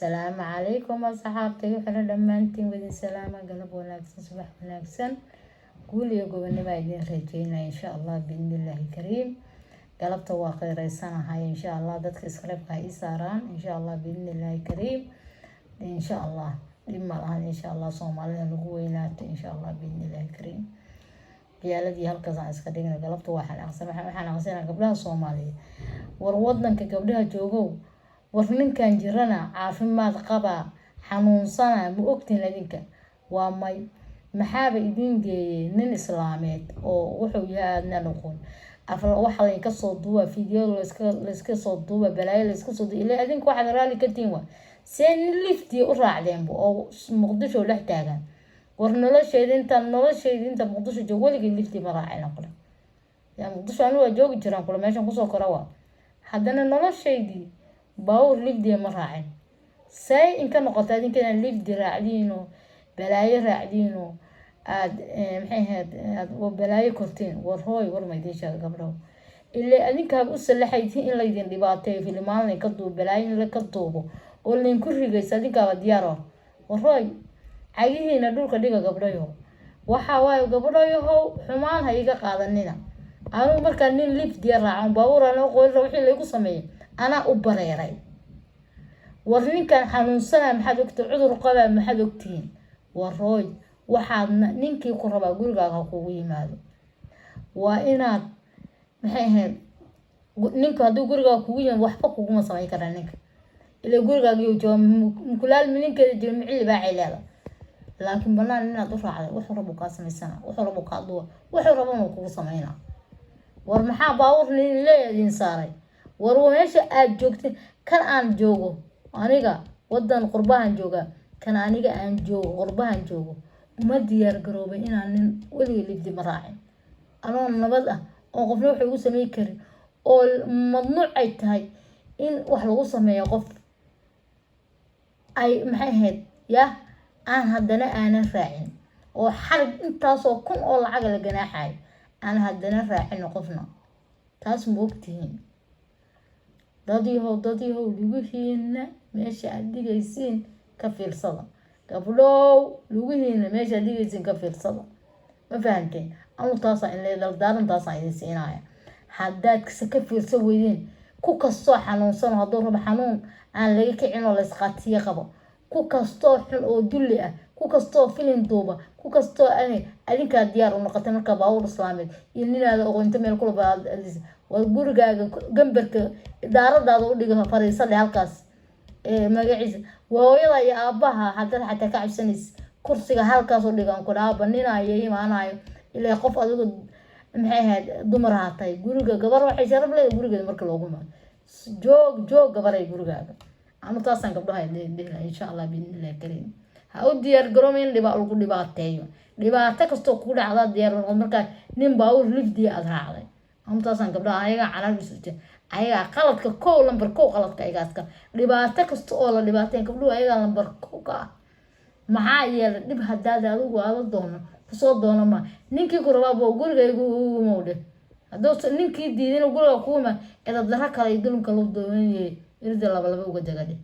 السلام عليكم أصحابتي وحنا دمانتين ودين سلامة قلب وناكسن صباح وناكسن قول يا قبني بايدين رجينا إن شاء الله بإذن الله الكريم قلبت واقع ريسانا هاي إن شاء الله دتك سكريب هاي ساران إن شاء الله بإذن الله الكريم إن شاء الله لما الآن إن شاء الله صوماليا لقوينات إن شاء الله بإذن الله الكريم قيالدي هالكاس عن اسكدينا قلبت waxaan aqsana gabdhaha Soomaaliyeed war wadanka gabdhaha joogo war ninkan jirana caafimaad qaba xanuunsana ma ogtiin idinka waa may maxaaba idin geeyay nin islaameed oo wuxuu yaadna noqon afla waxa la ka soo duuba video la iska soo duuba balay la iska soo ilaa idinka waxa raali ka tiin waa seen lifti u raacdeen oo Muqdisho la taagan war nolosheedinta Muqdisho joog waligii lifti ma raacayna qolo yaa Muqdisho anu waa joogi jiraan qolo meeshan ku soo korawa haddana nolosheedii باور ليفدي مراعي ساي إن كان قطع دين كنا ليفدي راعدينه بلاي راعدينه محي هاد وبلاي كرتين ورهوي ورما يديش قبله اللي أدين كاب أصل لحيتين إلا يدين دباتي في المال يكذبوا بلاي إلا كذبوا واللي نكره جيس أدين كاب دياره ورهوي عايزين ندور كديك قبله وحواي قبله هو حمال هيجا قادنينا أنا مركان نين ليفدي راعون باور أنا أقول روحي اللي يقصمي أنا أبريري ورنين كان حنوسنا محدوكت عذر قبا محدوكتين والروي وحادنا نينكي قربا قولغا قوي مالو وإناد محيهن نينكو هدو قولغا قوي وحفقو كما سمعي كرا نينك إلا قولغا يوجو مكلال منينك الجمعي باعي لالا لكن بلان نينا دفع علي وحربو قاسم السنة وحربو قادوة وحربو مكو سمعينا ورمحا باور نين ليه دين ساري وروميش أجوكتي كان أنا جوجو أنيقا ودان قربان جوجا كان أنيقا أنا جوجو قربان جوجو وما ديار قروبي إن أنا ولي اللي بدي مراعي أنا نبضة أو قفلو حيو سمي كري أو ممنوع أيتهاي إن وحلو سمي يقف أي محيهد يا أنا هدنا أنا راعين وحرق إنتاسو كن أول عقل جناحي أنا هدنا راعين وقفنا تاس موقتين dadii lugihiina meesha aad dhigaysiin ka fiirsada gabdhow lugihiina meesha aad dhigaysiin ka fiirsada ma fahanteen anu taas in la daarantaas ay siinaya haddaad ka fiirsan weydeen ku kastoo xanuunsan hadduu rabo xanuun aan laga kicin oo la isqaatiyo qabo ku kastoo xun oo dulli ah ku kastoo filin duuba ku kastoo adinka diyaar u noqotay marka baawur islaameed iyo ninaada aqoonta meel kula baad gurigaaga gambarka daaradaada u dhigo fariisada halkaas magaciisa hooyada iyo aabaha hadda xataa ka cabsanays kursiga halkaas u dhigan ku dhaaba ninaayo imaanayo ilaa qof adigu maxay ahayd dumar haatay guriga gabar waxay sharaf leedahay gurigeeda marka loogu maado joog gabaray gurigaaga anu taasan gabdhaha leeyahay insha Allah biidnillah kariim ha u diyaar garoomin lagu dhibaateeyo dhibaato kasto ku dhacda diyaar marka nin baa u lifdi aad raacday amtaasan gabdhaha ayaga calaamadiisa ayaga qaladka koow lambar koow qaladka ayagaaska dhibaato kasta oo la dhibaateen gabdhuhu ayaga lambar koow ka maxaa yeelay dhib hadaad adigu aad doono kusoo doono ma ninkii ku rabaa gurigaygu ugu mowde hadoo ninkii diidin guriga kuuma ila dara kale dulunka loo doonayay irida laba uga dagade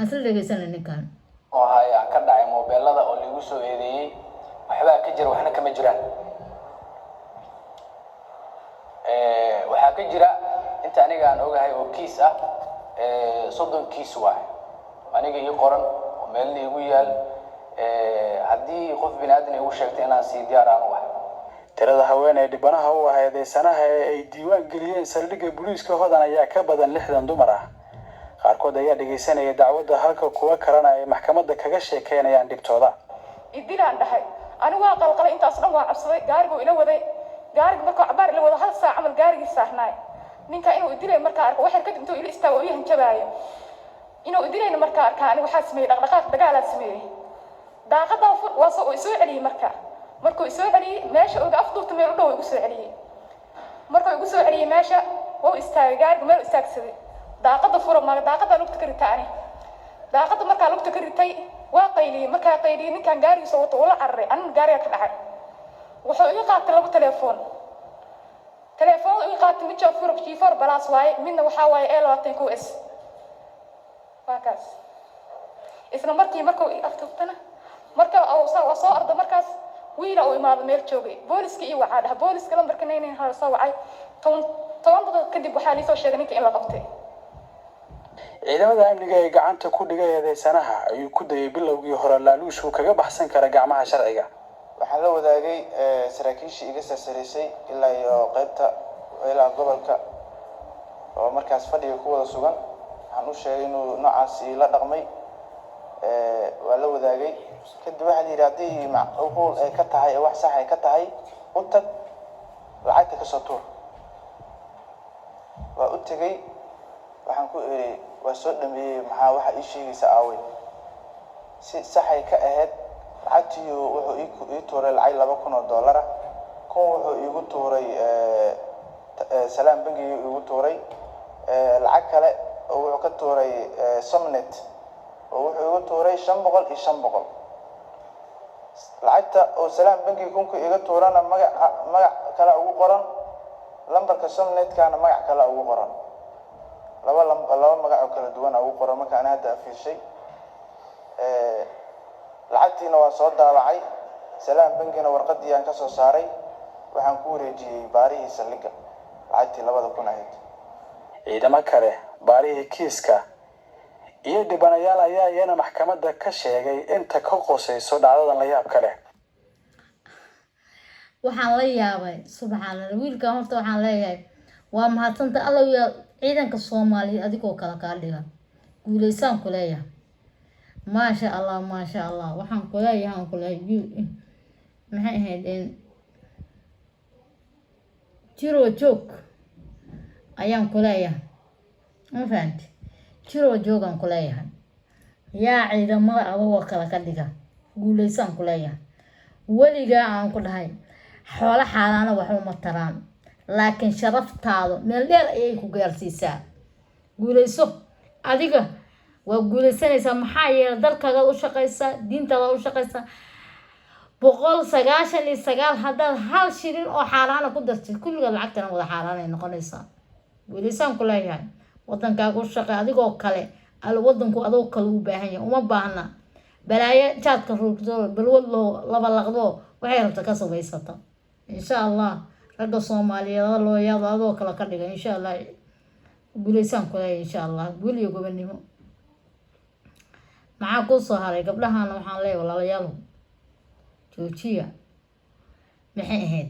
asal dhageysan ninkan oo haya ka dhacay mobilada oo lagu soo eedeeyay waxba ka jira waxna kama jiraan waxa ka jira inta aniga aan ogahay oo kiis ah 30 kiis waay aniga ii qoran oo meel igu yaal hadii qof binaadin uu sheegtay inaan si diyaar aan u ahay tirada haweeney dhibanaha u ahayd sanaha ay diiwaan galiyeen saldhigga booliiska hodan ayaa ka badan 60 dumar ah qaarkood ayaa dhageysanaya dacwadda halka kuwa kalena ay maxkamadda kaga sheekeynayaan dhibtooda idilaan dhahay anigu waa qalqalay intaas dhan waa cabsaday gaarigu ila waday gaariga markuu cabaar la wada hal saac amal gaarigii saarnaay ninka inuu idilay marka arko waxa ka dhinto ila istaago iyo hanjabaayo inuu idilayna marka arka anigu waxa sameeyay dhaqdhaqaaq dagaal aan sameeyay daaqada waa soo celiyay markuu soo celiyay meesha uu afduubta meel u dhow igu soo celiyay markuu igu soo celiyay meesha wuu istaagay gaariga meel istaagsaday daaqada furo ma daaqada lugta ka ritaani daaqada marka lugta ka ritay waa qayliyay marka qayliyay ninkan gaarigiisa wato wala carray an gaariga ka dhacay wuxuu iga qaatay laba telefoon iga qaatay mid G4 Plus waaye midna waxa waaye A22s waa kaas isla markii markuu aftuubtana marka waa soo arda markaas wiila uu imaado meel joogay booliska iyo waxaa dhaha booliska lambarka naynin hal soo wacay 10 daqiiqo kadib waxaa liisoo sheegay ninka in la qabtay ciidamada amniga ee gacanta ku dhigay eedeysanaha ayuu ku dayay bilowgii hore laaluushu kaga baxsan kara gacmaha sharciga. waxaan la wadaagay saraakiishii iga sasareysay ilaa iyo qaybta ilaa gobolka oo markaas fadhiga ku wada sugan waxaan u sheegay inuu noocaas la dhaqmay waa la wadaagay kadib waxaa la yidhi haddii macquul ay ka tahay wax sax ay ka tahay u tag lacagta ka soo tuur waa u tegay waxaan ku iri waa soo dhameeyay maxaa waxa ii sheegaysa aaway si sax ay ka ahayd lacagtii wuxuu ii tuuray lacag $2,000 kun wuxuu iigu tuuray salaam bangiga iigu tuuray lacag kale oo wuxuu ka tuuray somnet oo wuxuu iigu tuuray 500 iyo 500 lacagta oo salaam bangiga kunku iiga tuurana magac kale ugu qoran lambarka somnetkana magac kale ugu qoran laba magac oo kala duwan ugu qoran marka aan hadda afiishay lacagtiina waa soo daawacay salaam bangina warqadii aan ka soo saaray waxaan ku wareejiyay baarihii saldhigga lacagtii 2,000 ahayd. ciidamo kale baarihii kiiska iyo dhibanayaal ayaa iyana maxkamadda ka sheegay inta ka qosayso dhacdadan la yaab kale. waxaan la yaabay subxaanallah wiilka horta waxaan leeyahay waa mahadsanta alla wiil ciidanka Soomaaliyeed adigoo kala ka dhiga guuleysaan ku leeyahay maasha Allah waxaan ku leeyahay maxay ahayd jiro joog ayaan ku leeyahay ma fahanti jiro joogan ku leeyahay yaa ciidamada adoo kala ka dhiga guuleysaan ku leeyahay waliga aan ku dhahay xoolo xaalaana waxba ma taraan laakiin sharaftaadu meel dheer ayay ku gaarsiisaa guuleyso adiga waa guuleysanaysaa maxaa yeelay dalkaaga u shaqaysaa diintaada u shaqaysaa 199 haddaad hal shilin oo xaalaana ku dartid kulliga lacagtana wada xaalaana ay noqonaysaa guuleysaan ku leeyahay wadankaaga u shaqay adigoo kale wadanku adoo kale u baahan yahay uma baahna balaayo jaadka ruugdo balwad loo laba laqdo waxay rabta ka samaysato insha Allah ragga Soomaaliyeed loo yaado adoo kale ka dhiga insha Allah guuleysaan ku leeyahay insha Allah guuliyo gobonimo maxaa ku soo haray gabdhahan waxaan leeyahay walaalayaal joojiya maxay ahayd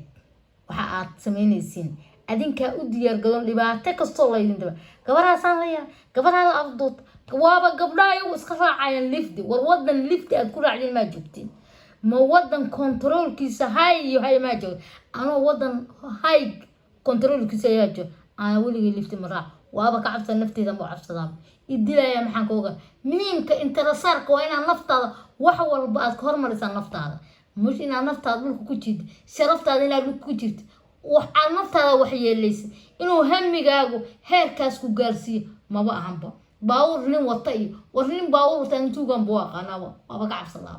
waxa aad sameynaysiin adinka u diyaar gadoon dhibaato kasto la idin daba gabadhaasaan leeyahay gabadha la afduud waaba gabdhaha iyagu iska raacayaan lifti war wadan lifti aad ku raacdeen ma joogtiin ma wadan controlkiisa hay iyo hay ma joog anoo wadan hay controlkiisa ayaa joog aan weligii lifti ma raac waaba ka cabsan nafteeda ma cabsadaan idilaya maxaan kooga muhiimka interasaarka waa inaan naftaada wax walba aad ka hormarisaa naftaada مش إن أنا نفتح لك كتير شرفت هذا لك كتير وأنا نفتح وحي ليس إنه هم جاكو هير كاسكو جالسي ما بقى هم با باور رين وطي ورين باور تنتو جنبوا قناوا ما بقى عبد الله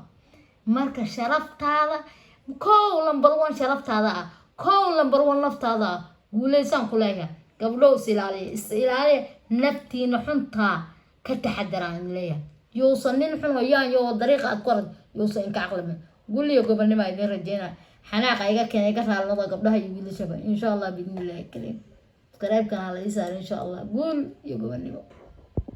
مركز شرفت هذا كل نمبر 1 شرفت هذا كل نمبر 1 نفت هذا وليسان كلها قبلوا سلالي نفتي نحنتها كتحدر عن ليا يوصل نحن ويان يو طريقة أذكر يوصل إنك عقل من قول لي قبل ما يدير رجينا حناق أيها كان يقطع على النظر قبلها يقول شباب إن شاء الله بإذن الله الكريم قريب كان على اليسار إن شاء الله قول يا قبل